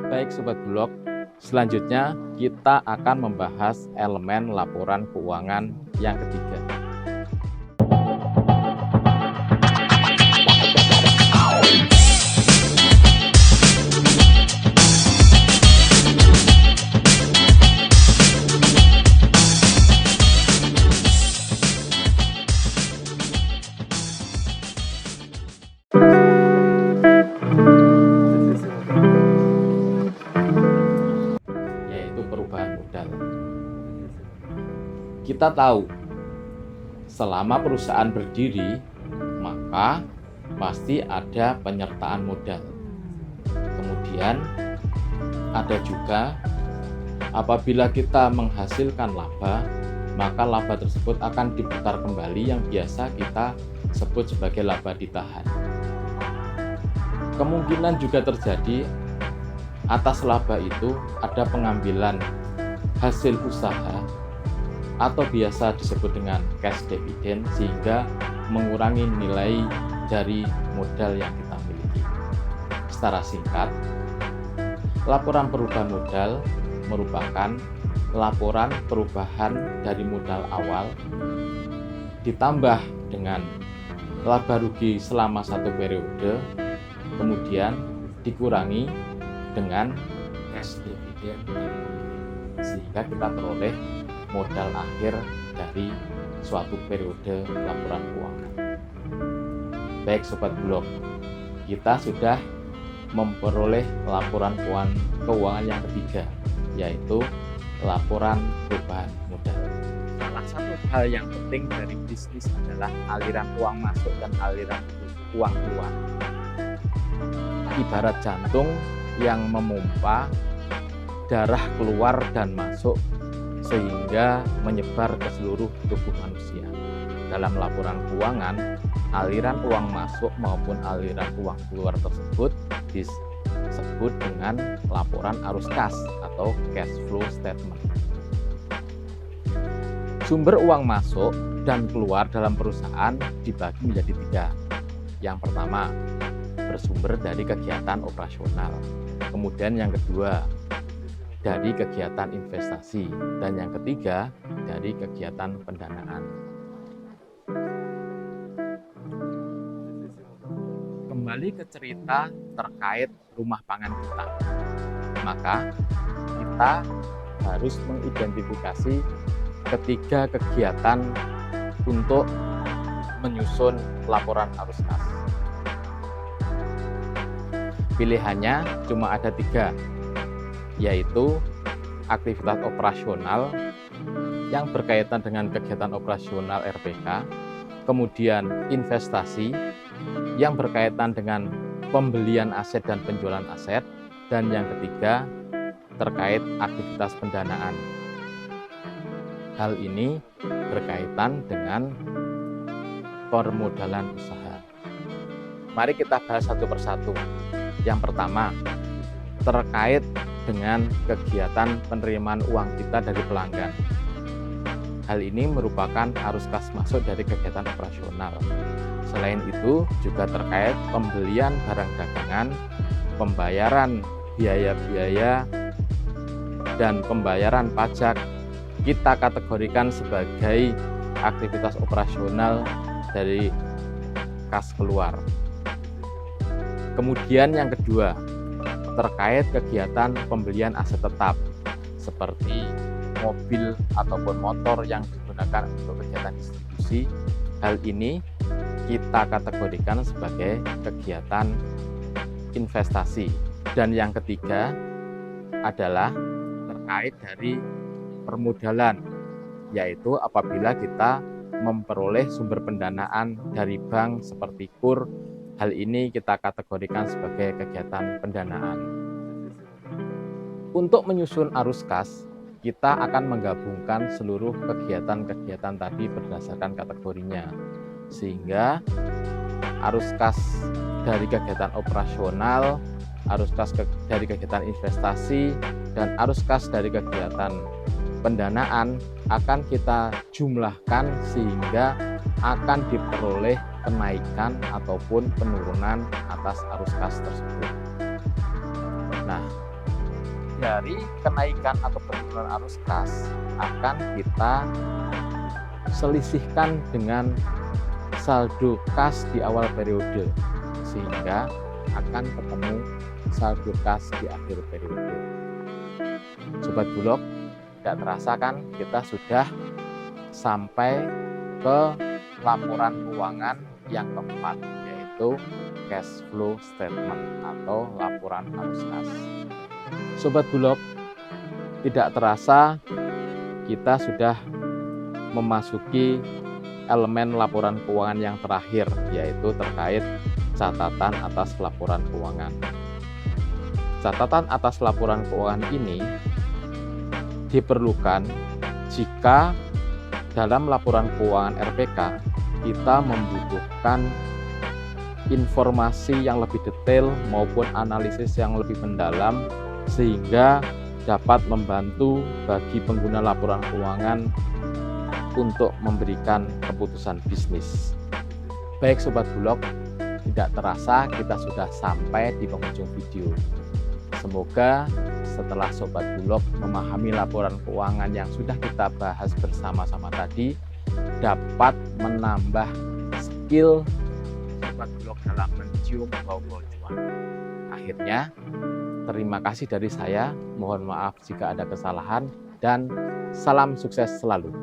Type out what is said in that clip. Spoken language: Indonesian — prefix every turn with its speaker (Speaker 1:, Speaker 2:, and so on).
Speaker 1: Baik Sobat Bulog, selanjutnya kita akan membahas elemen laporan keuangan yang ketiga. Yaitu perubahan modal. Kita tahu, selama perusahaan berdiri, maka pasti ada penyertaan modal. Kemudian ada juga apabila kita menghasilkan laba, maka laba tersebut akan diputar kembali yang biasa kita sebut sebagai laba ditahan. Kemungkinan juga terjadi atas laba itu ada pengambilan hasil usaha atau biasa disebut dengan cash dividend, sehingga mengurangi nilai dari modal yang kita miliki. Secara singkat, laporan perubahan modal merupakan laporan perubahan dari modal awal ditambah dengan laba rugi selama satu periode, kemudian dikurangi dengan cash dividend, sehingga kita peroleh modal akhir dari suatu periode laporan keuangan. Baik Sobat Bulog, kita sudah memperoleh laporan keuangan yang ketiga, yaitu laporan perubahan modal.
Speaker 2: Salah satu hal yang penting dari bisnis adalah aliran uang masuk dan aliran uang keluar.
Speaker 1: Ibarat jantung yang memompa darah keluar dan masuk sehingga menyebar ke seluruh tubuh manusia. Dalam laporan keuangan, aliran uang masuk maupun aliran uang keluar tersebut disebut dengan laporan arus kas atau cash flow statement. Sumber uang masuk dan keluar dalam perusahaan dibagi menjadi tiga. Yang pertama, bersumber dari kegiatan operasional. Kemudian yang kedua, dari kegiatan investasi, dan yang ketiga dari kegiatan pendanaan.
Speaker 2: Kembali ke cerita terkait rumah pangan kita, maka
Speaker 1: Kita harus mengidentifikasi ketiga kegiatan untuk menyusun laporan arus kas. Pilihannya cuma ada tiga, yaitu aktivitas operasional yang berkaitan dengan kegiatan operasional RPK, kemudian investasi yang berkaitan dengan pembelian aset dan penjualan aset, dan yang ketiga terkait aktivitas pendanaan. Hal ini berkaitan dengan permodalan usaha. Mari kita bahas satu persatu. Yang pertama, terkait dengan kegiatan penerimaan uang kita dari pelanggan. Hal ini merupakan arus kas masuk dari kegiatan operasional. Selain itu, juga terkait pembelian barang dagangan, pembayaran biaya-biaya, dan pembayaran pajak kita kategorikan sebagai aktivitas operasional dari kas keluar. Kemudian yang kedua, terkait kegiatan pembelian aset tetap seperti mobil ataupun motor yang digunakan untuk kegiatan distribusi. Hal ini kita kategorikan sebagai kegiatan investasi. Dan yang ketiga adalah terkait dari permodalan, yaitu apabila kita memperoleh sumber pendanaan dari bank seperti KUR. Hal ini kita kategorikan sebagai kegiatan pendanaan. Untuk menyusun arus kas, kita akan menggabungkan seluruh kegiatan-kegiatan tadi berdasarkan kategorinya, sehingga arus kas dari kegiatan operasional, arus kas dari kegiatan investasi, dan arus kas dari kegiatan pendanaan akan kita jumlahkan sehingga akan diperoleh kenaikan ataupun penurunan atas arus kas tersebut. Nah, dari kenaikan atau penurunan arus kas akan kita selisihkan dengan saldo kas di awal periode, sehingga akan ketemu saldo kas di akhir periode. Sobat Bulog, tidak terasa kan kita sudah sampai ke laporan keuangan yang keempat, yaitu cash flow statement atau laporan arus kas. Sobat Bulog, tidak terasa kita sudah memasuki elemen laporan keuangan yang terakhir, yaitu terkait catatan atas laporan keuangan. Catatan atas laporan keuangan ini diperlukan jika dalam laporan keuangan RPK kita membutuhkan informasi yang lebih detail maupun analisis yang lebih mendalam, sehingga dapat membantu bagi pengguna laporan keuangan untuk memberikan keputusan bisnis. Baik Sobat Bulog, tidak terasa kita sudah sampai di penghujung video. Semoga setelah Sobat Bulog memahami laporan keuangan yang sudah kita bahas bersama-sama tadi, dapat menambah skill Sobat Bulog dalam mencium bau-bau cuan. Akhirnya, terima kasih dari saya. Mohon maaf jika ada kesalahan dan salam sukses selalu.